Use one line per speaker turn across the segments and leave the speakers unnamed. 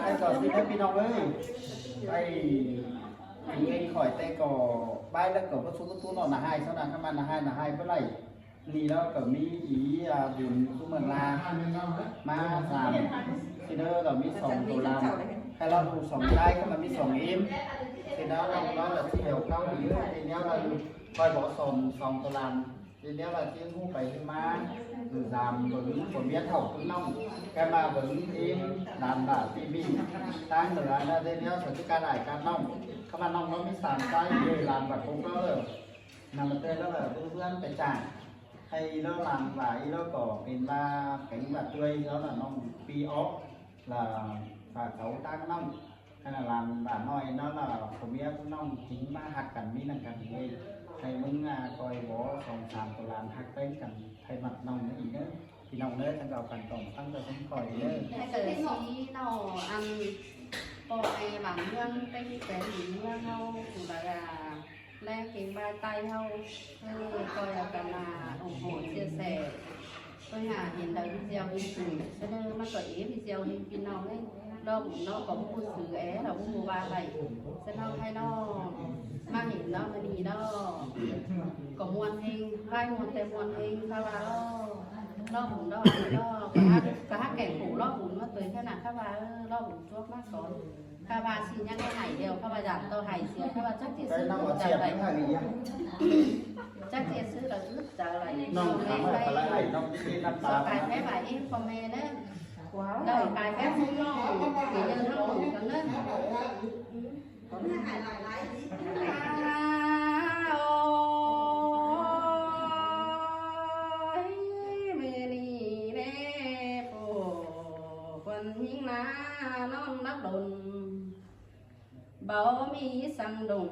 ไอ้ก่อนที่ให้พี่น้องเอ้ยไปเงินข่อยแต่ก่อบ้านแล้วก็พระสุตู้นอนhai sau đó các bạn là hai với lạiนี่แล้วก็มีอีบุญทุกเมืองลามาสามทีเด้อเรามีสองตัวลามให้เราดูสองได้ก็มันมีสองอิ่มทีนั้นเราน้อยเราที่เดียวเข้าอีกทีนี้เราคอยบอกสองตัวลามทีนี้เราที่หูไปที่มาlàm vững của biết học cũng nông cái mà vững im làm bảo tv đang nữa là đây nhớ phải cái ca đại ca nông các bạn nông nó mới sàn tay về làm và cũng có rồi nằm ở đây đó là bữa phải trả hay nó làm vải nó có tiền ba cánh và tươi đó là nông pi ốp là và cấu tác nông hay là làm và nói nó là của biết cũng nông chính ba hạt cảnh mi là cảnh gì thầy muốn coi bó phòng sàn của làm hạt tên cảnh thầy mặt nông cái gì nữa thì nông nữa thằng đầu cảnh tổng tăng rồi không khỏi nữa
hay từ xí nào ăn coi bằng nhân cái gì nhân đâu cũng là lên kiếm ba tay đâu coi là cần là ủng hộ chia sẻ tôi hiện tại video hình cho nên mà có ý video hình pin nào đấy nó có một sự é là một ba này cho nó hay nó mang hình nó mình gì đó có muôn hình hai muôn tem muôn hình sao bà nó cũng đó cả hát kẻ phụ nó cũng nó tới thế nào các bà nó cũng chuốc mát con các bà xin nhắc cái này đều các bà giảm tôi hài xíu các bà chắc thì sư cũng trả lại chắc thì sư là giúp trả lại
nông phải lại nông khi năm
sáu cái phép bài em comment đấy rồi cái phép không lo thì nhân nó đủ cả nữa bảo mi sang đồng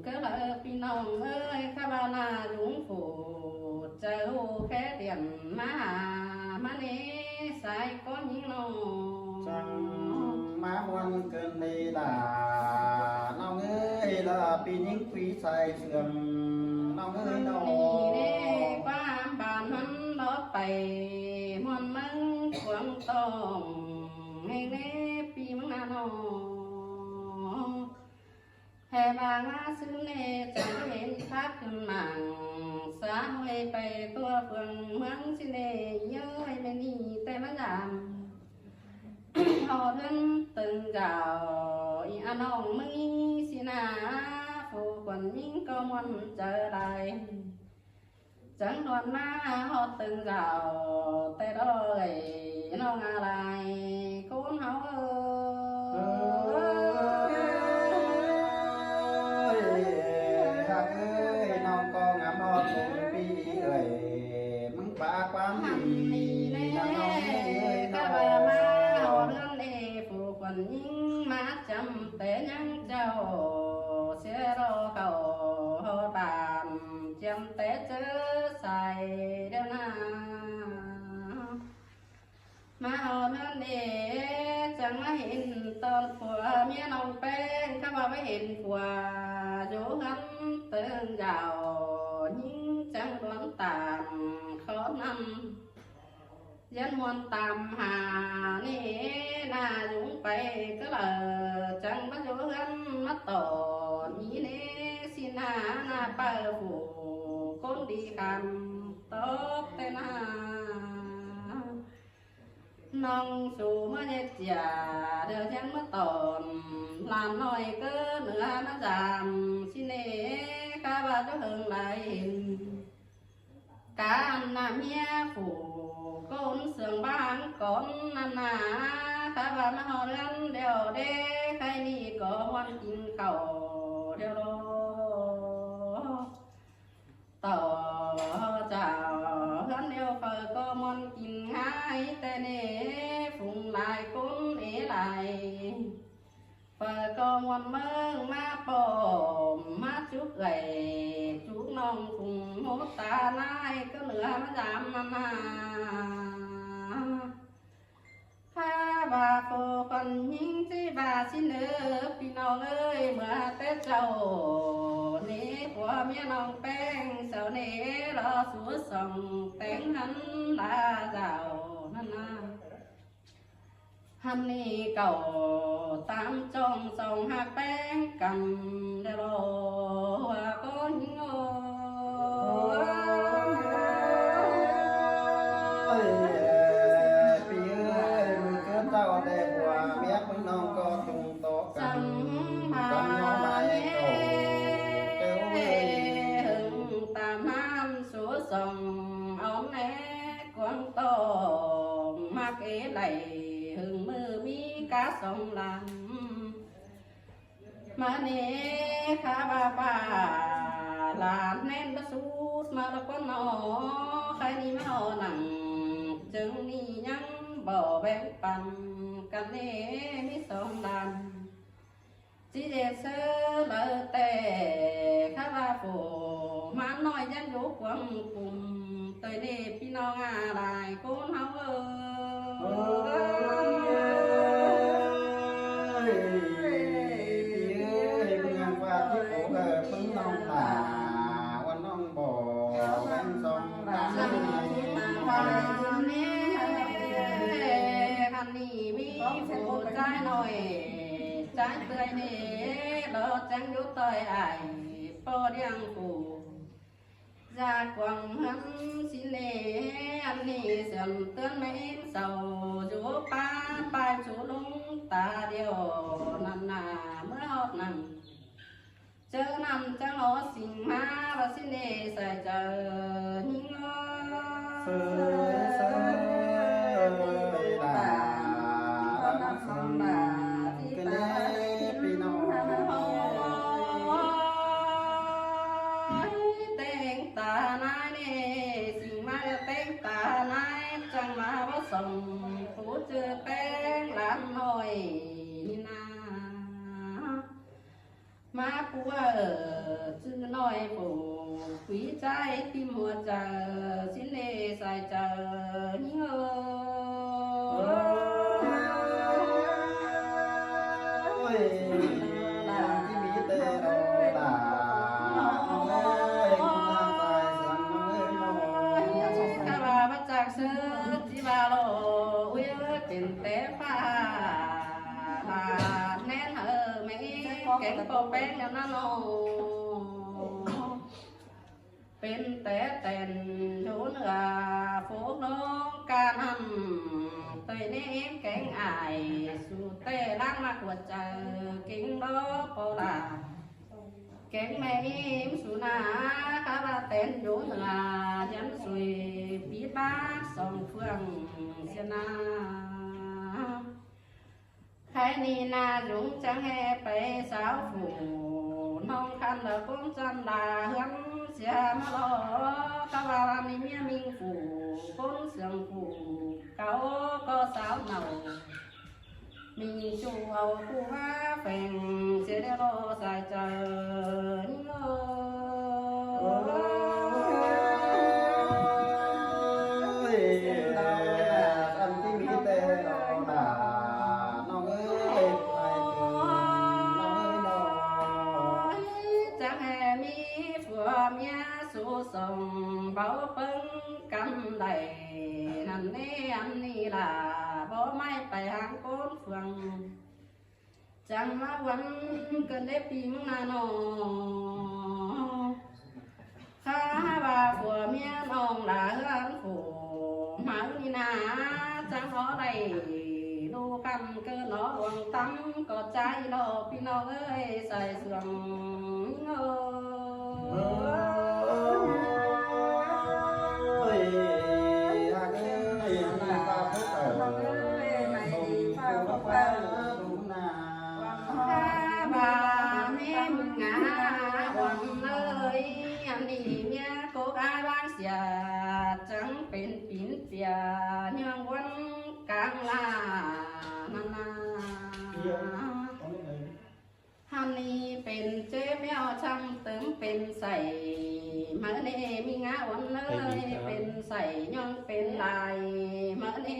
cứ là pin nong ơi các bạn là dũng phủ chờ khé tiền má nè sai có những nong
chẳng má muôn cơn đi là nong ơi là pin những quý sai sườn nong ơi nong
nè qua bàn hắn đó tay muôn măng quăng tòng nghe nè pin măng nong hè bà ngã xứ nè chẳng hẹn phátขึ้นmạng xã hộiไปตัวเฟืองเมืองสิเนเยอะให้ไม่นี่แต่มาดามhọ thân từng gạo anh ông mới xin phụ quần những câu muốn trở lại chẳng đoàn má họ từng gạo tay đó rồi nó ngà lại cuốn háo
ba quán gì
các bà má họ đơn đề phụ quần những má chăm tế nhắn châu sẽ đo cầu họ bàn chăm tế chớ xài đeo na má họ đơn đề chẳng hiện tôn của mía nông bên các bà mới hiện của dỗ gắn tương gạo những chẳng đoán tàn khó năm dân muôn tam hà nè na dũng bay cứ là chẳng bắt dỗ gắn mắt tổ ý nè xin na ba phủ con đi cam tốt tên nông số mới nhét giả đều chẳng mất tổn làm nói cứ nữa nó giảm xin nè các bà cho hưởng lại cả anh nam mía phủ con sườn bán con anh các bà mà họ lên đều đê khai ni có hoan kinh cầu đều đó tàu chào hắn đều phải có món kinh hai tên nè phùng lại cũng để lại phải có món mơ má bò má chút gầy chút nông phùng hốt ta nai có nữa má giảm mà ha bà phô còn những cái bà xin nữa phi nông ơi mà tết trầu nế của mía nông beng sao nế lo xuống sông tén hắn đã giàu năn ฮันนี่เก่าตามจองสองหักแป้งกันเดรอว่าก็ยิง
ปีเอ้ยมือเกินเต้าแต่หัวเมียมึงน้องก็ตุงโตกั
สั
น
มมา
กันยอมมา
เน
เก่าเจ้าเอ้ย
หึงตามน้ำสูส่งเอาแน่กวางโตมาเกไหลหึงมือมีกาสองลำมาเนคาบาปาลานแน่นประสูดมาแล้วก็นอใครนี่มาเอาหนังจึงนี่ยังบ่แบ่งปันกันเน่มีสองลำจีเดเซอร์เลอแต่ข้าว่าโฟมาหน่อยยันอยู่กวางกลุ่มเตยเน่พี่น้องอะไรคนเฮา
เอ้ยปีเอ้ยมึงยังว่าที่โผมึงน้องตาวันน้องบ่แบ่งสองลา
จัง
น
ว่าเน่คันนี้มีผู้ใจหน่อยใจเตยเน่เราจังอยู่เตยไอปอเดียงกูจากกวางหันสิเลอันนี้เสียงเตือนไม่เศร้าอยู่ป้าไปสู่ลุงตาเดียวนั่นน่ะเมื่ออดนั่นเจอนำจังหอสิ่งมาว่าสิเลใส่เจอหิง
เอ้ยเอ้ยลาลาสังมากันแน่พี่น้อง
เต็งตานายเน่สิ่งมาเต็งตานายจังมาว่าส่งผู้เจอแป้งหลานน้อยนี่นามาผัวชื่อน้อยผู้คุยใจที่มัวเจอสิเลใส่เจอนี่เอ
โอ้ยอย่างที่มีแต่เราตาน้องเอ้ยคุณทางตายสังน้องเอ้ยน้อง
กะว่ามาจากเสือที่ว่าโลอุ้ยเป็นแต่ฟ้าแน่นไม่แกงปอแป้งแล้วนะน้องเป็นแต่แต่นโดนโฟกน้องการทำเตยเน้มแกงอายสู่เต้ล้างมากกว่าเจอกิ่งดอกโปลาแกงแม่มสุนาคาราเต้นอยู่เหนือยันสุยปีบ้าสองเฟืองเสียนาใครนี่นาจุงจังแห่ไปสาวฝูน้องคันละก้มจันดาเฮือนเสียมาลอกะว่านี่เมียมิงฝูก้นเสียงฝูเก่าก็สาวเนามีจูเอาผู้ว่าแฝงเสียได้รอสายเจอนี่เอ
โอ้ยอันที่มีแต่เราตาน้องเอ้ยไปเถิดน้องเอ้ยน้อง
จังแห่มีผัวเมียสู่ส่งเบาเปิ้งกำไดนั่นนี่อันนี้ล่ะบ่ไม่ไปหางก้นเฟืองจังมาวันเกิดได้ปีมึงนาน้องข้าว่าผัวเมียน้องหลาเฮือนผู้มานี่นาจังหอได้ดูกันเกินหนอดวงตั้มก็ใจรอพี่น้องเอ้ยใส่เสื่อมเง
โอ้ยหากเอ้ยหน้าตาเพิ่งเปิดส่งผู้ฟ้าดูหน้า
ข้าบ่าแม่มึงงาวันเลยอันนี้เมียโกกอายบ้านเสียจังเป็นปิ่นเปียยังวันกลางลานานาฮันนี่เป็นเจ๊แมวช่างเติมเป็นใส่มาเน่มีงาวันเลยเป็นใส่ยังเป็นลายมาเน่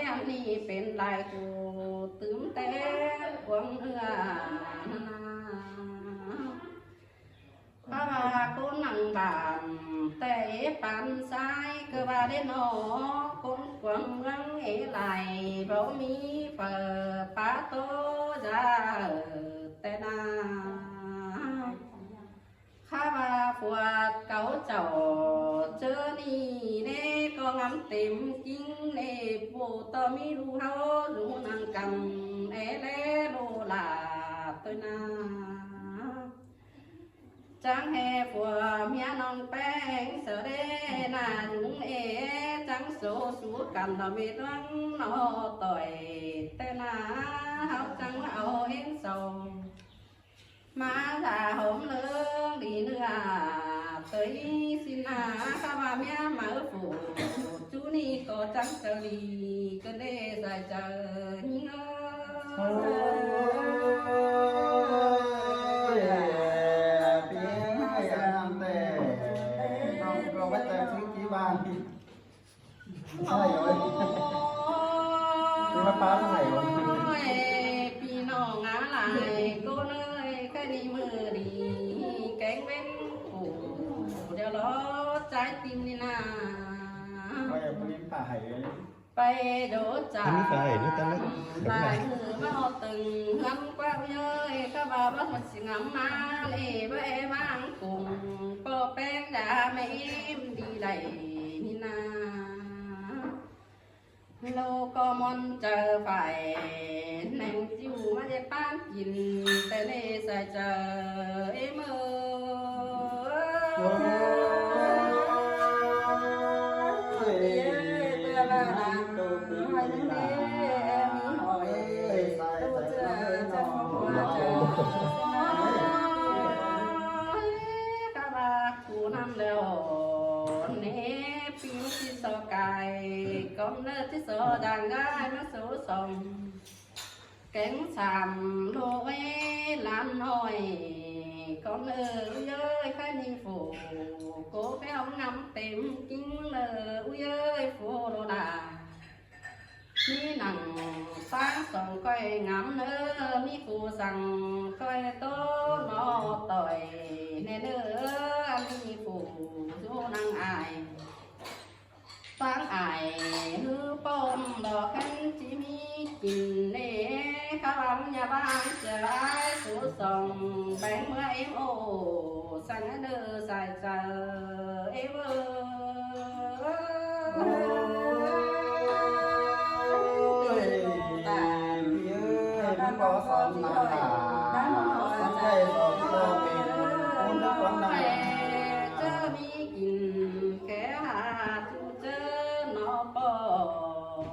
อันนี้เป็นลายกูเติมแต่กวางเอือนานาพระว่ากูนั่งบานแต่ปันซ้ายก็ว่าได้หนอคนกวางรังเอไหลเพราะมีไฟ โตจ้าแต่นาข้ามาปวดเก่าเจ้าเจอนี่เน่ก็งำเต็มจริงเน่ปูต่อมีรู้เฮารู้นางกันเอเลโลลาตัวนาจังแห่ผัวเมียน้องแป้งเสดนาลุงจังโซสูกันเราไม่รังนอต่อยแต่นาเฮาจังเอาเห็นสองมาถ้าหอมเลืองดีเนื้อเตยสินาข้าว่าเมียมาฝูจูนี่ก็จังเจรีก็ได้ใส่ใจเงา
ใช่เลยคือมาป้าเท่าไหร่วะ
พี่น้องอะไรกูเนยแค่นี้มือดีแกงเป็นโอ้เดี๋ยวรอใจติมนี่นา
ก็ยังไม่ได้ผ่าหายเลย
ไปโดดจ่าลายมือมาเอาตึงงำกว้างเย้ยก็บ่าบ่มันสิงำมาเลยบ่เอมังกุ้งปอแป้งดาไม่ดีไหลนี่นาโลก็มอนเจอไฟแหน่งจิ๋วมาได้ป้านกินแต่เล่ใส่เจอเอเมอcon nơ tí sơ đàn gái nó số sòng cánh sàm lô ế lan hồi con nơ ơi khai ni phủ cố cái ông ngắm tìm chính nơ ơi phủ đồ đà mi nằng sáng sòng coi ngắm nơ mi phủ rằng coi tố nó tội nè nơ anh mi phủ du năng ai sáng ai hư bông đỏ khăn chỉ mi chìm nè khá bóng nhà ban chờ ai số sòng bán mưa em ồ sang nơ dài chờ em ơi
có son mà son cây son sơ bên ôn nước con này
chớ mi kìm kẻ hạ tu chớ nó bỏ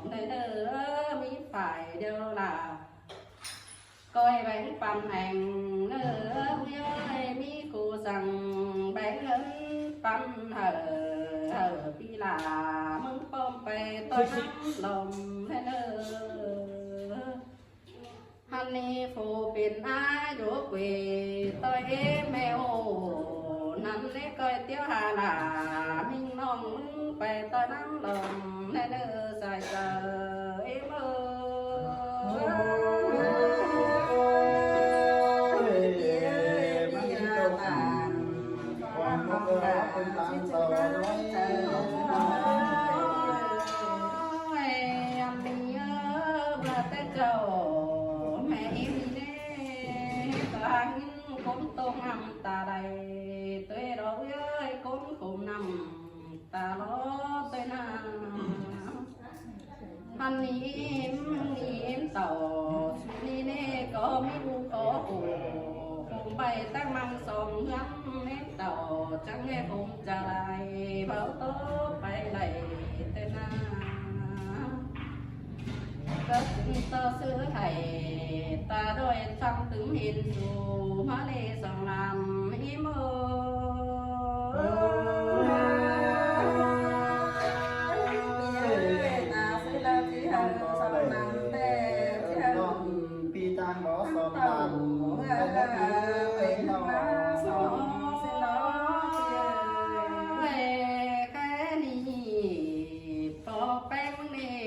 nơi nơ mi phải đều là coi bánh pan hành nơ ơi mi cô rằng bánh ấn pan hở hở pi là mưng pom pe tôi nắm lòng nơi nơฮันนี่ฟูเป็นอายุเวตัวเอแมวนั่นเล็กก้อยเตี้ยวหาหนามิ่งน้องมึงไปตัวน้ำลมในเนื้อใส่เจอเอเมอตาใดตัวเราเย้ยก้นขุมนำตาล้อตัวนาพันนี้เต่าสุนีเน่ก็ไม่รู้ขอกูคงไปตั้งมังสองย้ำเน่เต่าจังแง่คงจะไหลเบาโตไปไหลตัวนาก็ถึงต่อซื้อไข่ตาโดยช่างถึงเห็นสู่มาเลสองลำอีโม
ปีจางบ่สองลำแต่ก็คือน้องสอง
แค่นี้พอแป้งนี่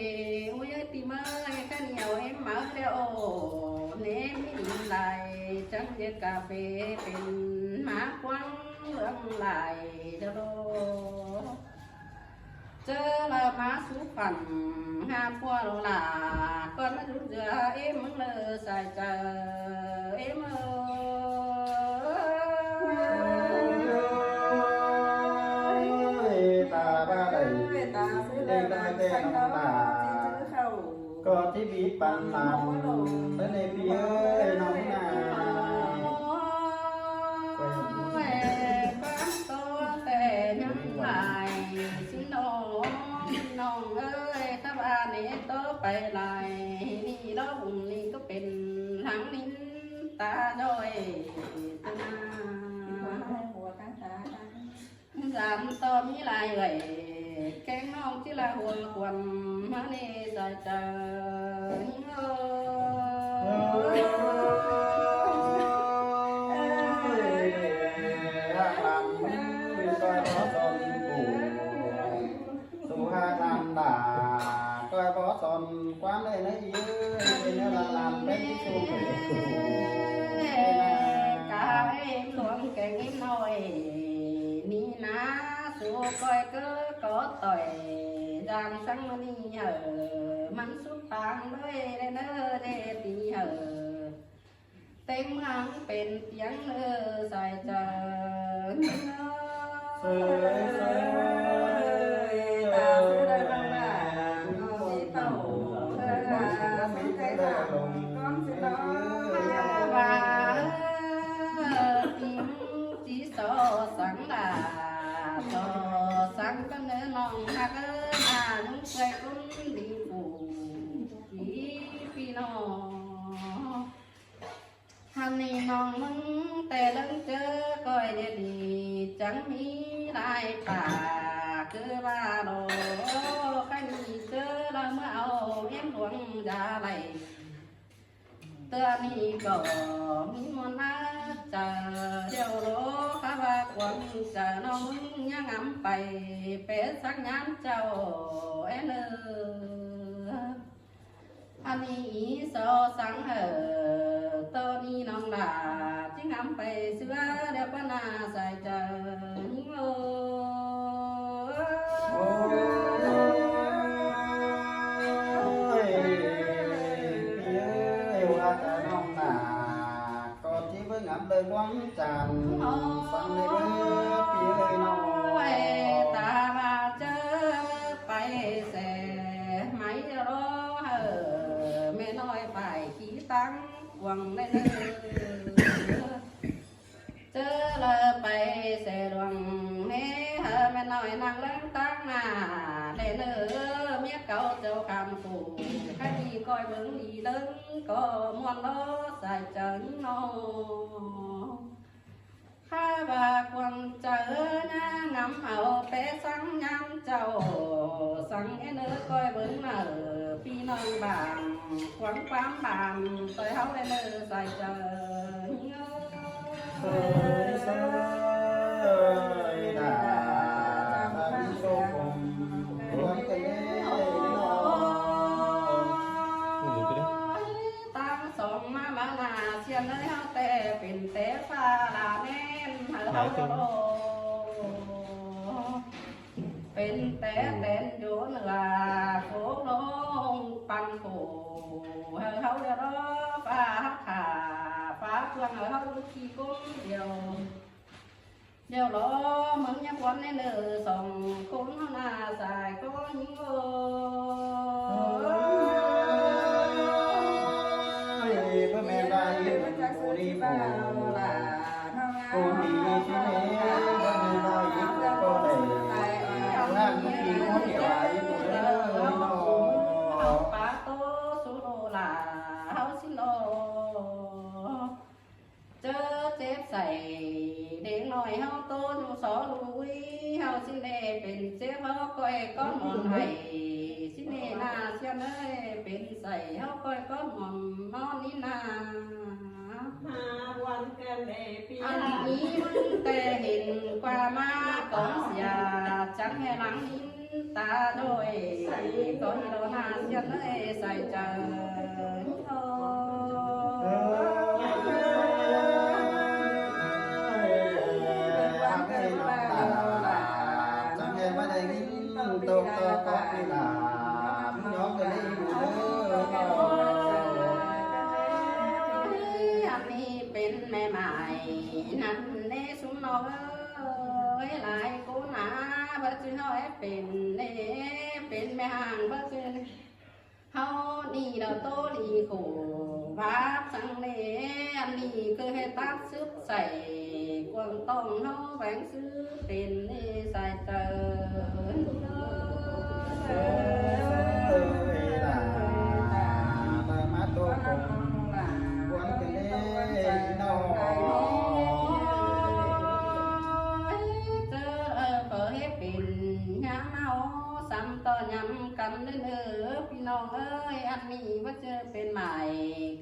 อุ้ยตีมาแค่เหนียวเอ็มมาเดียวเน้มไม่ดีไหลจังเย็นกาแฟเป็นหมากวังเรื่องไหลเดโล เมื่อแค่นี้พอแป้งนี่อุ้ยตีมาแค่เหนียวเอ็มมาเดียวเน้มไม่ดีไหลจังเย็นกาแฟเป็นหมากวังเรื่องไหลเดโล เ chớ là má sú phần ha qua đồ là con nó rút rửa em muốn lơ xài chờ em
ơi ta ba đầy đây đây đây nó là có tí biết bằng làm đến đây phía ơi nó
ơi các bạn ấy tớ bay lại đi đó vùng đi cóเป็นทั้งนิ้นตาด้วยgiảm to mi lại gầy cái non chỉ là hồn quần mà nè dài trời
làm đà coi có còn quán đây nó gì ơi nó làm đấy xuống
cả em luôn cái em nói ni ná số coi cứ có tội làm sáng mà đi hở mắn suốt phang đôi đây nó để đi hở tên hắnเป็นtiếng nơ dài chờ chỉ so sánh là so sánh cái nơi non ha cái mà những cái cũng đi phụ chỉ vì nó hành này non mừng tè lưng chớ coi để đi chẳng mi lại bà cứ ba đồ cái gì chớ là mới ao em luồng ra này tựa ni có mi món á chờ điều đó các bà quan chờ nó mừng nhang ngắm bay bé sắc nhám chào em anh ý so sáng hở tơ ni nong là chứ ngắm bay xưa đẹp quá na dài chờ những ngắm đời quán tràn sang đây với phía ơi nó ta ba chớ bay xe máy đó hở mẹ nói phải khí tăng quăng lên chớ là bay xe đoàn mẹ hở mẹ nói năng lắng tăng à để nữa mẹ cậu châu cam phủ cái gì coi bướng đi lớn có muôn đó dài trấn nó hai bà quần chờ nha ngắm hậu bé sáng nhắm chầu sáng em nữa coi bướng nở phi nông bàn quán quán bàn tôi hấu lên nữa dài trấn nơi hao tè pin té pha là nên hao pin té tên chỗ là phố lông pan phủ hao đó pha hắc hà phá phương hao khi cũng điều đó mừng nhắc quán nên lừa sòng cũng là dài có những
mẹ ra cô đi cô đi chứ mẹ ra cô này làm gì có điều ai
học ba tô số đồ là học xin đồ chớ chép sảy để nói học tô nhung xó lùi học xin đề bên chép học coi có mòn hay xin đề na xin ơi bên sảy học coi có mòn non đi na anh ý mừng tê hình qua má con già chẳng nghe lắng nín ta đôi có gì đó na xin ơi sảy chờ tôi องเอ้ยหลายกูหนาบ่จื้อเฮาเป็นเล่เป็นแม่ห่างบ่จื้อเฮานี่เราโตลีขู่บาปสังเลอันนี้คือให้ตัดซึบใส่กวางต้องเฮาแหวงซื้อเป็นนี่ใส่เติน
เอ้ยล่ะมามาโตคงควรเป็นเล่น้อง
เจอเปิดให้เป็นยามเมาซ้ำต่อยำกันเด้อพี่น้องเอ้ยอันนี้ว่าเจอเป็นใหม่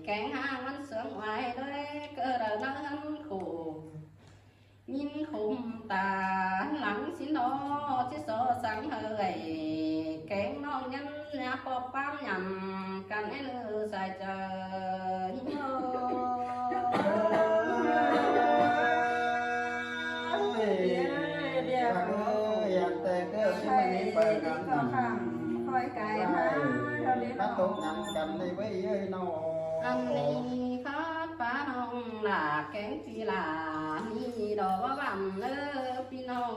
แกงห้างมันเสื่อมไว้ด้วยเกิดนั้นขู่ยินคุมตาหลังสินอที่โซสังเฮยแกงน้องยันยาปอบปั้มยำกันให้เลือใส่เจอ
แต่เกิดที่มันมีเปิดกัน
คอยไก่มาเท่านี้
ถ้าตกยังกันในไว้เอ้ยน้อง
อันนี้ข้าป้าน้องหลาแกงจีหลานี่ดอกว่าบังพี่น้อง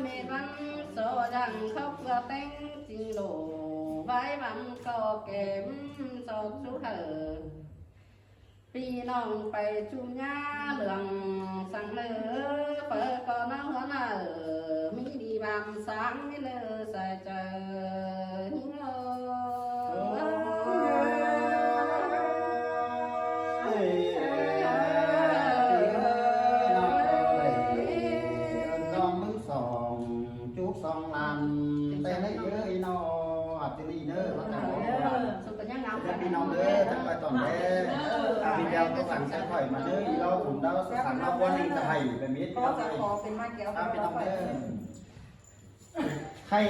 เมบันโซดังเขาเพื่อแต่งจีโลไว้บันก็เก็มโซสุเหอพี่น้องไปจุ่มยาเหลืองสั่งเลือเปิดก็น้องหัวหน้ามีดีบางสังไม่เลือใส่เจอหิ้ง
น้องมึงสองจุกสองลันแต่ในเอ้ยน้องอัจฉริเนอร์ว่าแต่
สุดยังเงา
จะพี่น้องเด้อทั้งไปตอนแรกพี่เดียวตัวหลังใช้ข่อยมาเด้ออีเราผมเราสั่งเราวันนี้จะให้แบบนี้พี่
ก็
น้อง
จะ
เด้
ขอ
อ
เป็นมาแก้ว
พี่น้องเด้อให้